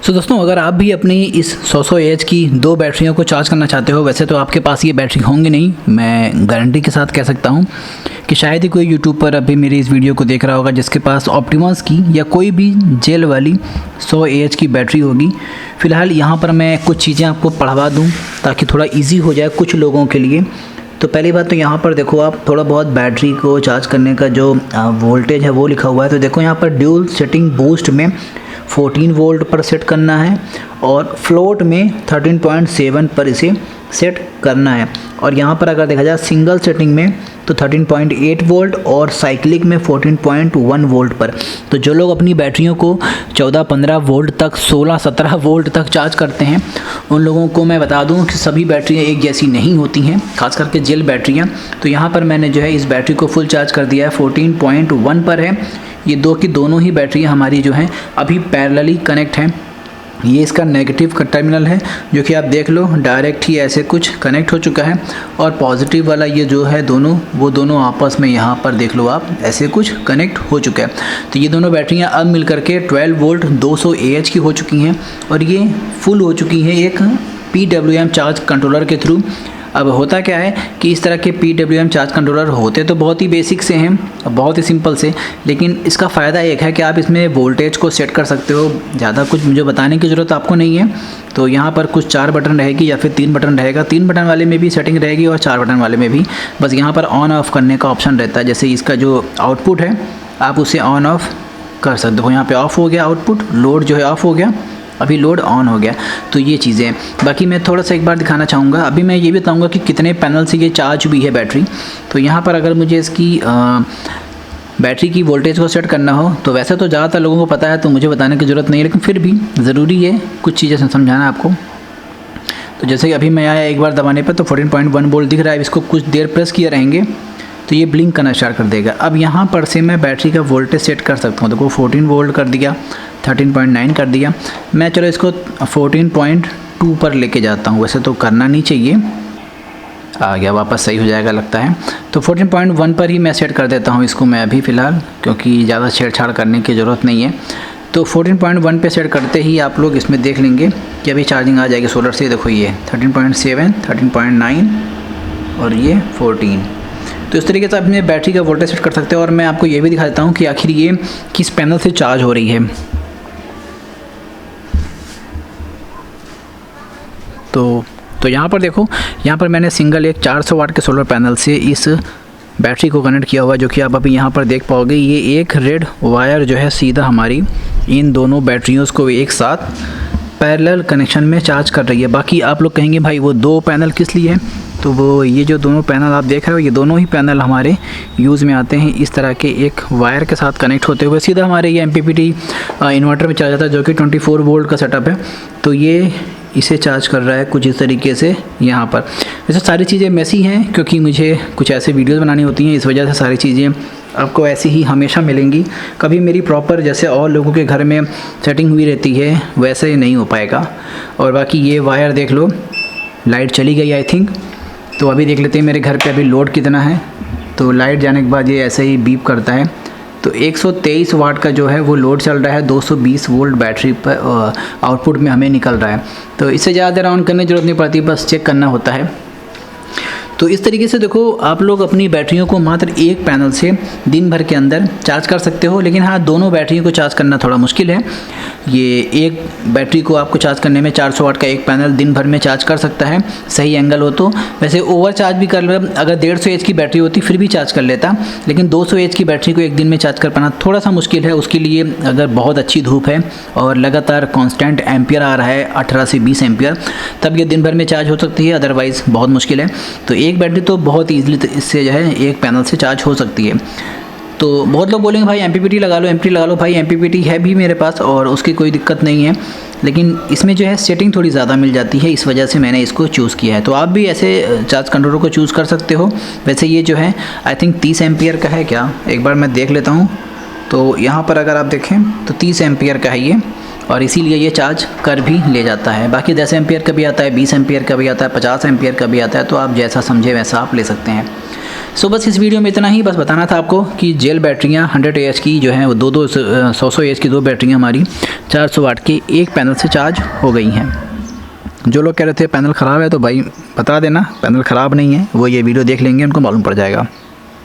दोस्तों, अगर आप भी अपनी इस 100 एच की 2 बैटरियों को चार्ज करना चाहते हो, वैसे तो आपके पास ये बैटरी होंगी नहीं, मैं गारंटी के साथ कह सकता हूँ कि शायद ही कोई यूट्यूब पर अभी मेरी इस वीडियो को देख रहा होगा जिसके पास ऑप्टिमस की या कोई भी जेल वाली 100 एच की बैटरी होगी। फ़िलहाल यहाँ पर मैं कुछ चीज़ें आपको पढ़वा दूँ ताकि थोड़ा ईजी हो जाए कुछ लोगों के लिए। तो पहली बात तो यहाँ पर देखो, आप थोड़ा बहुत बैटरी को चार्ज करने का जो वोल्टेज है वो लिखा हुआ है। तो देखो यहाँ पर ड्यूल सेटिंग बूस्ट में 14 वोल्ट पर सेट करना है और फ्लोट में 13.7 पर इसे सेट करना है। और यहाँ पर अगर देखा जाए सिंगल सेटिंग में तो 13.8 वोल्ट और साइक्लिक में 14.1 वोल्ट पर। तो जो लोग अपनी बैटरियों को 14-15 वोल्ट तक 16-17 वोल्ट तक चार्ज करते हैं, उन लोगों को मैं बता दूं कि सभी बैटरियां एक जैसी नहीं होती हैं, खास करके जेल बैटरियां। तो यहाँ पर मैंने जो है इस बैटरी को फुल चार्ज कर दिया है, 14.1 पर है। ये दोनों ही बैटरियाँ हमारी जो हैं अभी पैरेलली कनेक्ट हैं। ये इसका नेगेटिव का टर्मिनल है जो कि आप देख लो डायरेक्ट ही ऐसे कुछ कनेक्ट हो चुका है, और पॉजिटिव वाला ये जो है वो दोनों आपस में यहाँ पर देख लो आप ऐसे कुछ कनेक्ट हो चुका है। तो ये दोनों बैटरियाँ अब मिल करके 12 वोल्ट 200 AH की हो चुकी हैं और ये फुल हो चुकी हैं एक PWM चार्ज कंट्रोलर के थ्रू। अब होता क्या है कि इस तरह के PWM चार्ज कंट्रोलर होते तो बहुत ही बेसिक से हैं, बहुत ही सिंपल से, लेकिन इसका फ़ायदा एक है कि आप इसमें वोल्टेज को सेट कर सकते हो। ज़्यादा कुछ मुझे बताने की ज़रूरत आपको नहीं है। तो यहाँ पर कुछ 4 बटन रहेगी या फिर 3 बटन रहेगा। 3 बटन वाले में भी सेटिंग रहेगी और 4 बटन वाले में भी। बस यहाँ पर ऑन ऑफ़ करने का ऑप्शन रहता है। जैसे इसका जो आउटपुट है आप उसे ऑन ऑफ़ कर सकते हो। यहाँ पर ऑफ़ हो गया आउटपुट, लोड जो है ऑफ़ हो गया, अभी लोड ऑन हो गया। तो ये चीज़ें हैं। बाकी मैं थोड़ा सा एक बार दिखाना चाहूँगा। अभी मैं ये भी बताऊँगा कि कितने पैनल से ये चार्ज हुई है बैटरी। तो यहाँ पर अगर मुझे इसकी बैटरी की वोल्टेज को सेट करना हो तो वैसे तो ज़्यादातर लोगों को पता है तो मुझे बताने की ज़रूरत नहीं है, लेकिन फिर भी ज़रूरी है कुछ चीज़ें समझाना आपको। तो जैसे कि अभी मैं आया एक बार दबाने पर तो 14.1 वोल्ट दिख रहा है। इसको कुछ देर प्रेस किए रहेंगे तो ये ब्लिंक करना स्टार्ट कर देगा। अब यहाँ पर से मैं बैटरी का वोल्टेज सेट कर सकता हूँ। देखो 14 वोल्ट कर दिया, 13.9 कर दिया। मैं चलो इसको 14.2 पर लेके जाता हूँ। वैसे तो करना नहीं चाहिए, आ गया वापस, सही हो जाएगा लगता है। तो 14.1 पर ही मैं सेट कर देता हूँ इसको मैं अभी फ़िलहाल, क्योंकि ज़्यादा छेड़छाड़ करने की ज़रूरत नहीं है। तो 14.1 पे सेट करते ही आप लोग इसमें देख लेंगे कि अभी चार्जिंग आ जाएगी सोलर से। देखो ये 13.7, 13.9 और ये 14। तो इस तरीके से आप अपने बैटरी का वोल्टेज सेट कर सकते हो। और मैं आपको ये भी दिखा देता हूँ कि आखिर ये किस पैनल से चार्ज हो रही है। तो यहाँ पर देखो, यहाँ पर मैंने सिंगल एक 400 वाट के सोलर पैनल से इस बैटरी को कनेक्ट किया हुआ, जो कि आप अभी यहाँ पर देख पाओगे। ये एक रेड वायर जो है सीधा हमारी इन दोनों बैटरियों को एक साथ पैरेलल कनेक्शन में चार्ज कर रही है। बाकी आप लोग कहेंगे भाई वो 2 पैनल किस लिए है? तो वो ये जो दोनों पैनल आप देख रहे हो, ये दोनों ही पैनल हमारे यूज़ में आते हैं इस तरह के एक वायर के साथ कनेक्ट होते हुए सीधा हमारे ये MPPT इन्वर्टर में चार्ज आता है, जो कि 24 वोल्ट का सेटअप है। तो ये इसे चार्ज कर रहा है कुछ इस तरीके से यहाँ पर। वैसे सारी चीज़ें मेसी हैं क्योंकि मुझे कुछ ऐसे वीडियोज़ बनानी होती हैं, इस वजह से सारी चीज़ें आपको ऐसी ही हमेशा मिलेंगी। कभी मेरी प्रॉपर जैसे और लोगों के घर में सेटिंग हुई रहती है वैसे ही नहीं हो पाएगा। और बाकी ये वायर देख लो, लाइट चली गई आई थिंक। तो अभी देख लेते हैं मेरे घर पे अभी लोड कितना है। तो लाइट जाने के बाद ये ऐसे ही बीप करता है। तो 123 वाट का जो है वो लोड चल रहा है, 220 वोल्ट बैटरी पर आउटपुट में हमें निकल रहा है। तो इससे ज़्यादा देर ऑन करने की ज़रूरत नहीं पड़ती, बस चेक करना होता है। तो इस तरीके से देखो, आप लोग अपनी बैटरियों को मात्र एक पैनल से दिन भर के अंदर चार्ज कर सकते हो। लेकिन हाँ, दोनों बैटरियों को चार्ज करना थोड़ा मुश्किल है। ये एक बैटरी को आपको चार्ज करने में 400 वाट का एक पैनल दिन भर में चार्ज कर सकता है, सही एंगल हो तो। वैसे ओवर चार्ज भी कर ले, अगर 150 एच की बैटरी होती फिर भी चार्ज कर लेता, लेकिन 200 एच की बैटरी को एक दिन में चार्ज कर पाना थोड़ा सा मुश्किल है। उसके लिए अगर बहुत अच्छी धूप है और लगातार कॉन्स्टेंट एम्पियर आ रहा है 18 से 20 एम्पियर, तब ये दिन भर में चार्ज हो सकती है, अदरवाइज़ बहुत मुश्किल है। तो एक बैटरी तो बहुत ईजिली इससे जो है एक पैनल से चार्ज हो सकती है। तो बहुत लोग बोलेंगे भाई MPPT लगा लो, MPPT लगा लो। भाई MPPT है भी मेरे पास और उसकी कोई दिक्कत नहीं है, लेकिन इसमें जो है सेटिंग थोड़ी ज़्यादा मिल जाती है, इस वजह से मैंने इसको चूज़ किया है। तो आप भी ऐसे चार्ज कंट्रोलर को चूज़ कर सकते हो। वैसे ये जो है आई थिंक 30 एम्पियर का है क्या, एक बार मैं देख लेता हूँ। तो यहाँ पर अगर आप देखें तो 30 एम्पियर का है ये, और इसीलिए ये चार्ज कर भी ले जाता है। बाकी 10 एम्पियर का भी आता है, 20 एम्पियर का भी आता है, 50 एम्पियर का भी आता है। तो आप जैसा समझे वैसा आप ले सकते हैं। सो बस इस वीडियो में इतना ही, बस बताना था आपको कि जेल बैटरियाँ 100 AH की जो हैं वो 100 AH की 2 बैटरियाँ हमारी 400 वाट के एक पैनल से चार्ज हो गई हैं। जो लोग कह रहे थे पैनल ख़राब है, तो भाई बता देना पैनल ख़राब नहीं है, वो ये वीडियो देख लेंगे, उनको मालूम पड़ जाएगा।